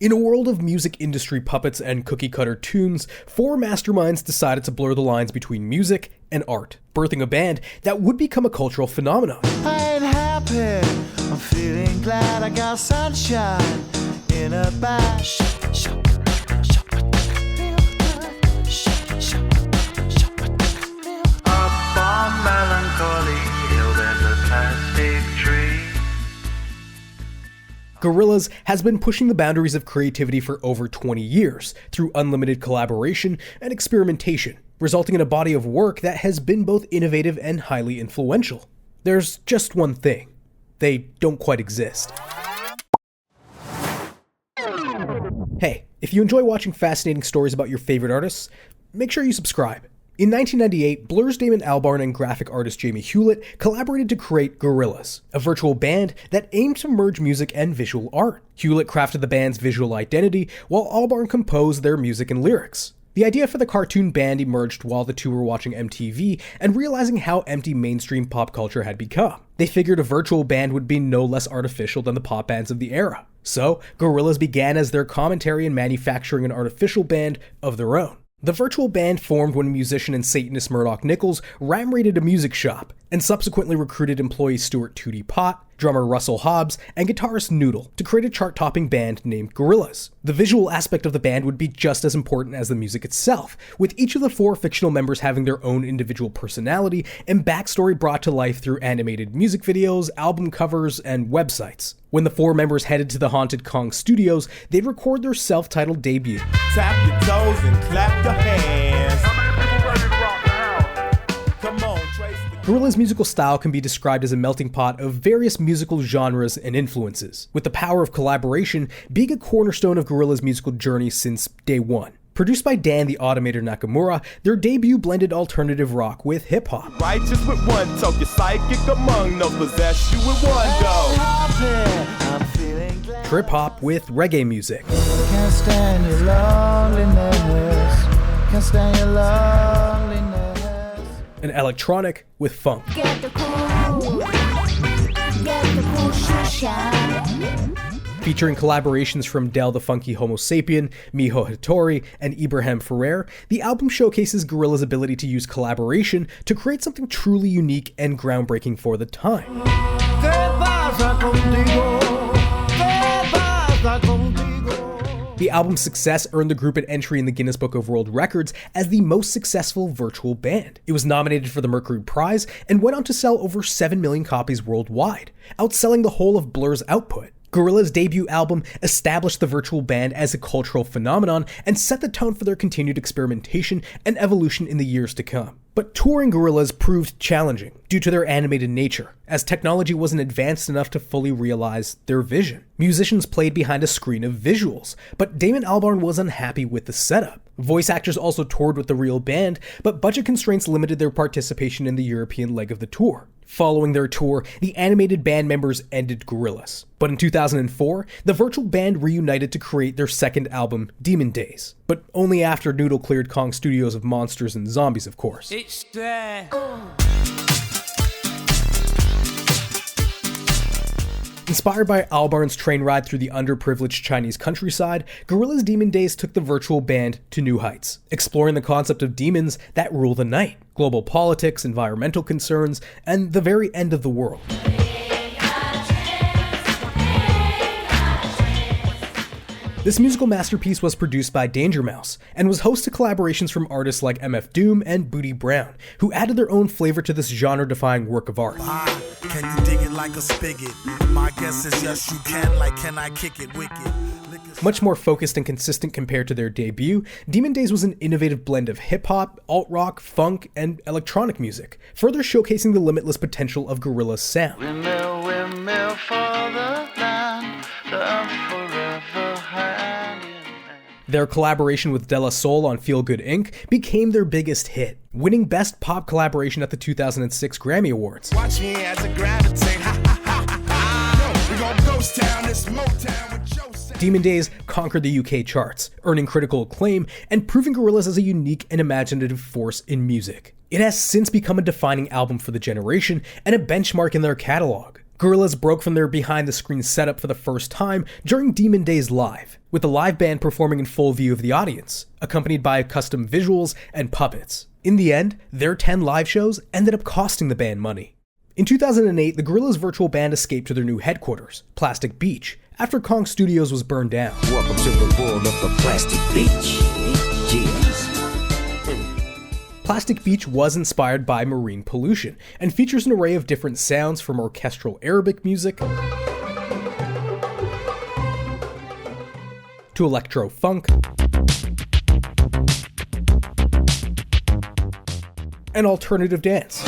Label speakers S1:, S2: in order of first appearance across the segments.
S1: In a world of music industry puppets and cookie-cutter tunes, four masterminds decided to blur the lines between music and art, birthing a band that would become a cultural phenomenon.
S2: I ain't happy, I'm feeling glad I got sunshine in a bag. Up on melancholy hill, there's a plastic tree.
S1: Gorillaz has been pushing the boundaries of creativity for over 20 years through unlimited collaboration and experimentation, resulting in a body of work that has been both innovative and highly influential. There's just one thing: they don't quite exist. Hey, if you enjoy watching fascinating stories about your favorite artists, make sure you subscribe. In 1998, Blur's Damon Albarn and graphic artist Jamie Hewlett collaborated to create Gorillaz, a virtual band that aimed to merge music and visual art. Hewlett crafted the band's visual identity, while Albarn composed their music and lyrics. The idea for the cartoon band emerged while the two were watching MTV and realizing how empty mainstream pop culture had become. They figured a virtual band would be no less artificial than the pop bands of the era. So, Gorillaz began as their commentary in manufacturing an artificial band of their own. The virtual band formed when musician and Satanist Murdoch Nichols ram-raided a music shop, and subsequently recruited employee Stuart Tootie Pott, drummer Russell Hobbs, and guitarist Noodle to create a chart-topping band named Gorillaz. The visual aspect of the band would be just as important as the music itself, with each of the four fictional members having their own individual personality and backstory brought to life through animated music videos, album covers, and websites. When the four members headed to the haunted Kong studios, they'd record their self-titled debut.
S3: Tap your toes and clap your hands. Come on, Trace.
S1: Gorillaz' musical style can be described as a melting pot of various musical genres and influences, with the power of collaboration being a cornerstone of Gorillaz' musical journey since day one. Produced by Dan the Automator Nakamura, their debut blended alternative rock with hip-hop.
S3: Righteous with one toke, your psychic among no possess you with one go.
S2: I'm feeling glad.
S1: Trip-hop with reggae music.
S2: Can't stand your loneliness. Can't stand your loneliness.
S1: And electronic with funk.
S4: Get the cool shine.
S1: Featuring collaborations from Del the Funky Homo Sapien, Miho Hattori, and Ibrahim Ferrer, the album showcases Gorillaz' ability to use collaboration to create something truly unique and groundbreaking for the time. The album's success earned the group an entry in the Guinness Book of World Records as the most successful virtual band. It was nominated for the Mercury Prize and went on to sell over 7 million copies worldwide, outselling the whole of Blur's output. Gorillaz' debut album established the virtual band as a cultural phenomenon and set the tone for their continued experimentation and evolution in the years to come. But touring Gorillaz proved challenging due to their animated nature, as technology wasn't advanced enough to fully realize their vision. Musicians played behind a screen of visuals, but Damon Albarn was unhappy with the setup. Voice actors also toured with the real band, but budget constraints limited their participation in the European leg of the tour. Following their tour, the animated band members ended Gorillaz. But in 2004, the virtual band reunited to create their second album, Demon Days. But only after Noodle cleared Kong Studios of monsters and zombies, of course. Inspired by Albarn's train ride through the underprivileged Chinese countryside, Gorillaz' Demon Days took the virtual band to new heights, exploring the concept of demons that rule the night, global politics, environmental concerns, and the very end of the world. This musical masterpiece was produced by Danger Mouse and was host to collaborations from artists like MF Doom and Booty Brown, who added their own flavor to this genre-defying work of art.
S5: Can you dig it like a spigot? My guess is yes you can, like can I kick it wicked?
S1: Much more focused and consistent compared to their debut, Demon Days was an innovative blend of hip-hop, alt-rock, funk, and electronic music, further showcasing the limitless potential of Gorillaz' sound.
S2: Windmill for the land, the forever hand in hand.
S1: Their collaboration with De La Soul on Feel Good Inc. became their biggest hit, winning Best Pop Collaboration at the 2006 Grammy Awards.
S3: Watch me as I gravitate. Ha ha ha ha. We gon' ghost town, this Motown with Joe.
S1: Demon Days conquered the UK charts, earning critical acclaim and proving Gorillaz as a unique and imaginative force in music. It has since become a defining album for the generation and a benchmark in their catalog. Gorillaz broke from their behind-the-scenes setup for the first time during Demon Days Live, with the live band performing in full view of the audience, accompanied by custom visuals and puppets. In the end, their 10 live shows ended up costing the band money. In 2008, the Gorillaz virtual band escaped to their new headquarters, Plastic Beach, after Kong Studios was burned down.
S6: Welcome to the world of the Plastic Beach. Yes.
S1: Plastic Beach was inspired by marine pollution and features an array of different sounds from orchestral Arabic music to electro funk and alternative dance.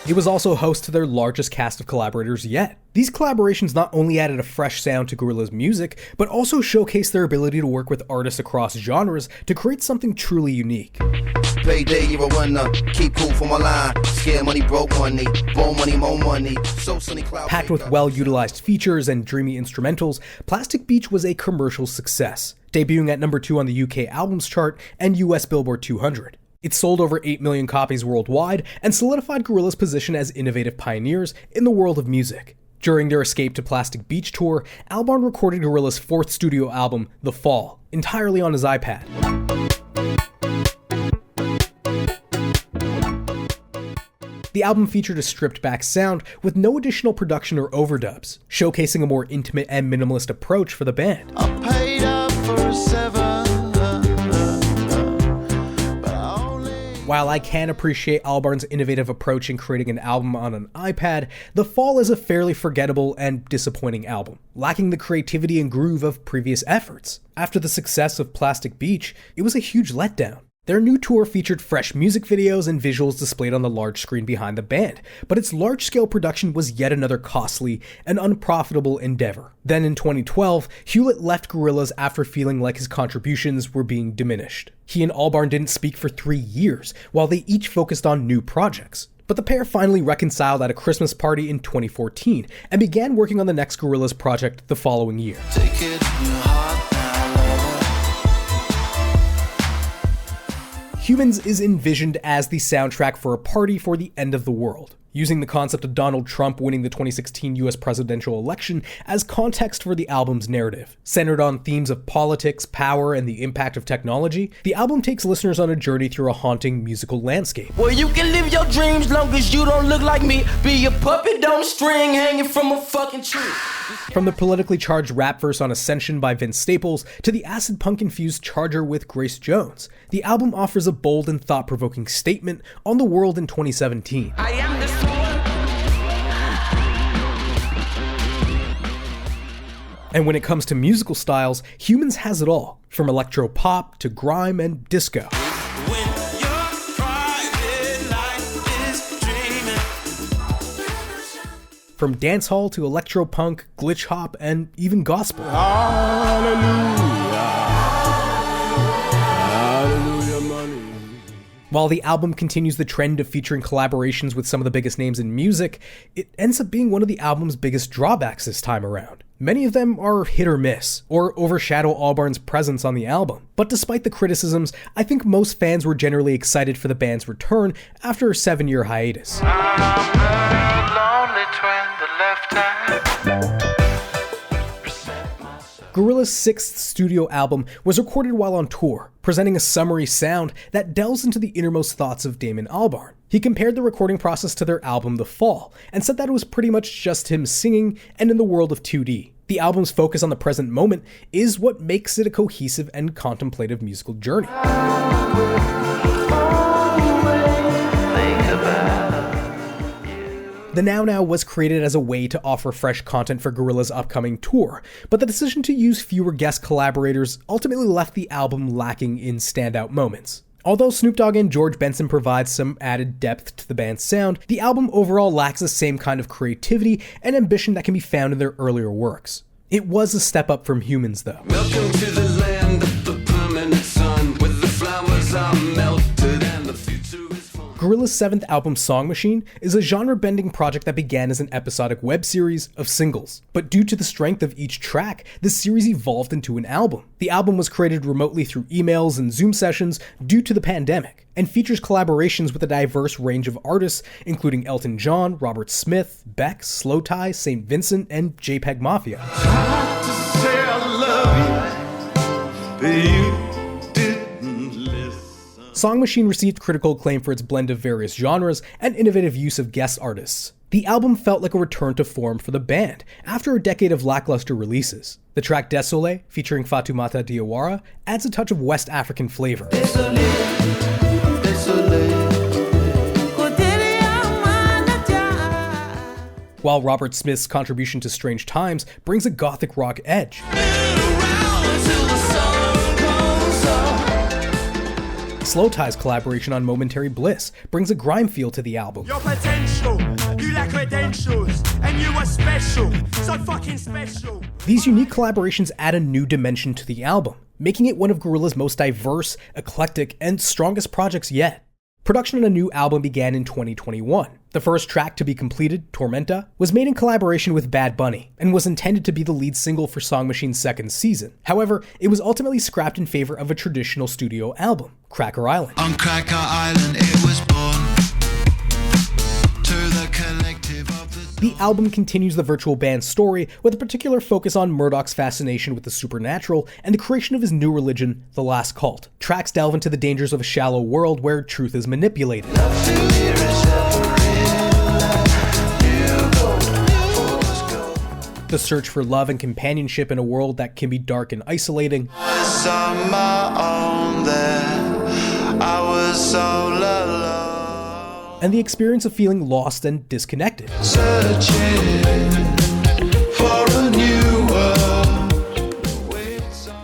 S1: It was also host to their largest cast of collaborators yet. These collaborations not only added a fresh sound to Gorillaz' music, but also showcased their ability to work with artists across genres to create something truly unique.
S6: Payday, you're a winner. Keep cool for my line. Scare money, broke money. Born money, more money. So sunny cloud.
S1: Packed with well-utilized features and dreamy instrumentals, Plastic Beach was a commercial success, debuting at number 2 on the UK Albums Chart and US Billboard 200. It sold over 8 million copies worldwide and solidified Gorillaz' position as innovative pioneers in the world of music. During their Escape to Plastic Beach tour, Albarn recorded Gorillaz' 4th studio album, The Fall, entirely on his iPad. The album featured a stripped-back sound with no additional production or overdubs, showcasing a more intimate and minimalist approach for the band.
S2: I paid up for a 7.
S1: While I can appreciate Albarn's innovative approach in creating an album on an iPad, The Fall is a fairly forgettable and disappointing album, lacking the creativity and groove of previous efforts. After the success of Plastic Beach, it was a huge letdown. Their new tour featured fresh music videos and visuals displayed on the large screen behind the band, but its large-scale production was yet another costly and unprofitable endeavor. Then in 2012, Hewlett left Gorillaz after feeling like his contributions were being diminished. He and Albarn didn't speak for 3 years, while they each focused on new projects. But the pair finally reconciled at a Christmas party in 2014 and began working on the next Gorillaz project the following year.
S2: Take it in your heart now.
S1: Humanz is envisioned as the soundtrack for a party for the end of the world, using the concept of Donald Trump winning the 2016 US presidential election as context for the album's narrative. Centered on themes of politics, power, and the impact of technology, the album takes listeners on a journey through a haunting musical landscape.
S7: Well, you can live your dreams long as you don't look like me. Be a puppet on a string hanging from a fucking tree.
S1: From the politically charged rap verse on Ascension by Vince Staples to the acid punk-infused Charger with Grace Jones, the album offers a bold and thought-provoking statement on the world in 2017.
S7: I am the
S1: And when it comes to musical styles, Humanz has it all, from electro-pop to grime and disco.
S3: When your private life is dreaming.
S1: From dancehall to electro-punk, glitch hop, and even gospel. While the album continues the trend of featuring collaborations with some of the biggest names in music, it ends up being one of the album's biggest drawbacks this time around. Many of them are hit or miss, or overshadow Albarn's presence on the album. But despite the criticisms, I think most fans were generally excited for the band's return after a 7-year hiatus. Gorillaz' 6th studio album was recorded while on tour, presenting a summery sound that delves into the innermost thoughts of Damon Albarn. He compared the recording process to their album The Fall, and said that it was pretty much just him singing and in the world of 2D. The album's focus on the present moment is what makes it a cohesive and contemplative musical journey. The Now Now was created as a way to offer fresh content for Gorillaz' upcoming tour, but the decision to use fewer guest collaborators ultimately left the album lacking in standout moments. Although Snoop Dogg and George Benson provide some added depth to the band's sound, the album overall lacks the same kind of creativity and ambition that can be found in their earlier works. It was a step up from Humanz, though.
S3: Welcome to the land of the permanent sun, where the flowers are melted and the future is fun.
S1: Gorillaz' 7th album, Song Machine, is a genre-bending project that began as an episodic web series of singles. But due to the strength of each track, the series evolved into an album. The album was created remotely through emails and Zoom sessions due to the pandemic, and features collaborations with a diverse range of artists, including Elton John, Robert Smith, Beck, Slow Tie, St. Vincent, and JPEG Mafia. Song Machine received critical acclaim for its blend of various genres and innovative use of guest artists. The album felt like a return to form for the band after a decade of lackluster releases. The track Désolé, featuring Fatoumata Diawara, adds a touch of West African flavor. While Robert Smith's contribution to Strange Times brings a gothic rock edge. Slow Tie's collaboration on Momentary Bliss brings a grime feel to the album.
S3: Your potential, you lack credentials, and you are special, so fucking special.
S1: These unique collaborations add a new dimension to the album, making it one of Gorillaz' most diverse, eclectic, and strongest projects yet. Production on a new album began in 2021. The first track to be completed, Tormenta, was made in collaboration with Bad Bunny and was intended to be the lead single for Song Machine's second season. However, it was ultimately scrapped in favor of a traditional studio album, Cracker Island.
S2: On Cracker Island it was born to the collective of the...
S1: The album continues the virtual band's story with a particular focus on Murdoch's fascination with the supernatural and the creation of his new religion, the Last Cult. Tracks delve into the dangers of a shallow world where truth is manipulated. The search for love and companionship in a world that can be dark and isolating. And the experience of feeling lost and disconnected.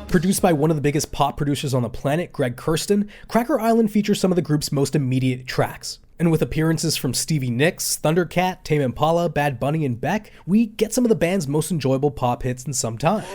S1: Produced by one of the biggest pop producers on the planet, Greg Kurstin, Cracker Island features some of the group's most immediate tracks. And with appearances from Stevie Nicks, Thundercat, Tame Impala, Bad Bunny, and Beck, we get some of the band's most enjoyable pop hits in some time.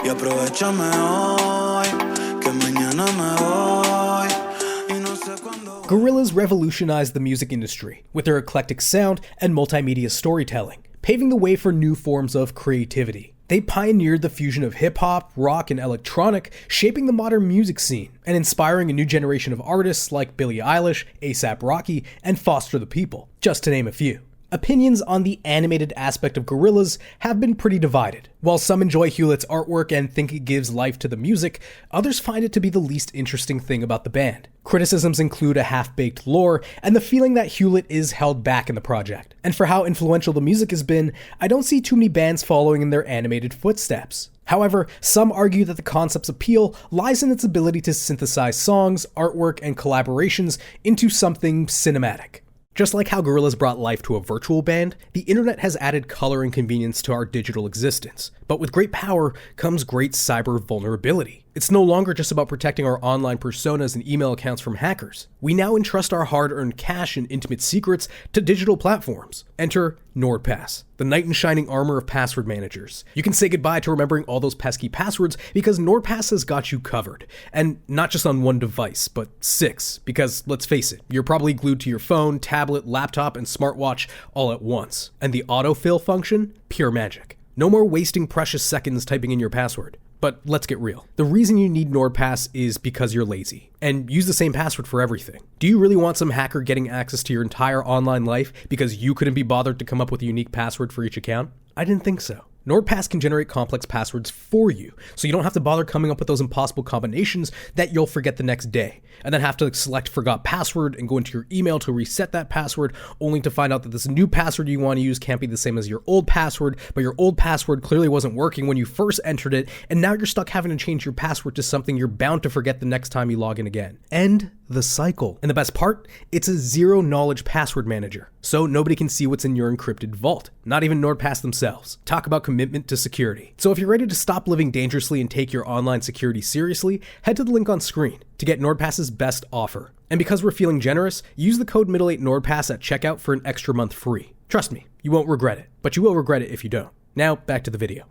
S1: Gorillaz revolutionized the music industry with their eclectic sound and multimedia storytelling, paving the way for new forms of creativity. They pioneered the fusion of hip-hop, rock, and electronic, shaping the modern music scene, and inspiring a new generation of artists like Billie Eilish, A$AP Rocky, and Foster the People, just to name a few. Opinions on the animated aspect of Gorillaz have been pretty divided. While some enjoy Hewlett's artwork and think it gives life to the music, others find it to be the least interesting thing about the band. Criticisms include a half-baked lore and the feeling that Hewlett is held back in the project. And for how influential the music has been, I don't see too many bands following in their animated footsteps. However, some argue that the concept's appeal lies in its ability to synthesize songs, artwork, and collaborations into something cinematic. Just like how Gorillaz brought life to a virtual band, the internet has added color and convenience to our digital existence. But with great power comes great cyber vulnerability. It's no longer just about protecting our online personas and email accounts from hackers. We now entrust our hard-earned cash and intimate secrets to digital platforms. Enter NordPass, the knight in shining armor of password managers. You can say goodbye to remembering all those pesky passwords because NordPass has got you covered. And not just on one device, but 6, because let's face it, you're probably glued to your phone, tablet, laptop, and smartwatch all at once. And the autofill function? Pure magic. No more wasting precious seconds typing in your password. But let's get real. The reason you need NordPass is because you're lazy, and use the same password for everything. Do you really want some hacker getting access to your entire online life because you couldn't be bothered to come up with a unique password for each account? I didn't think so. NordPass can generate complex passwords for you, so you don't have to bother coming up with those impossible combinations that you'll forget the next day, and then have to select forgot password and go into your email to reset that password, only to find out that this new password you want to use can't be the same as your old password, but your old password clearly wasn't working when you first entered it, and now you're stuck having to change your password to something you're bound to forget the next time you log in again. End the cycle. And the best part? It's a zero-knowledge password manager, so nobody can see what's in your encrypted vault, not even NordPass themselves. Talk about commitment to security. So if you're ready to stop living dangerously and take your online security seriously, head to the link on screen to get NordPass's best offer. And because we're feeling generous, use the code Middle8NordPass at checkout for an extra month free. Trust me, you won't regret it, but you will regret it if you don't. Now, back to the video.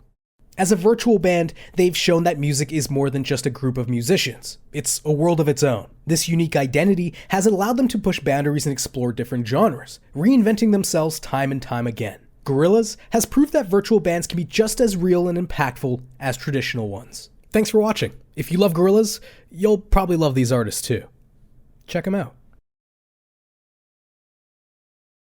S1: As a virtual band, they've shown that music is more than just a group of musicians. It's a world of its own. This unique identity has allowed them to push boundaries and explore different genres, reinventing themselves time and time again. Gorillaz has proved that virtual bands can be just as real and impactful as traditional ones. Thanks for watching. If you love Gorillaz, you'll probably love these artists too. Check them out.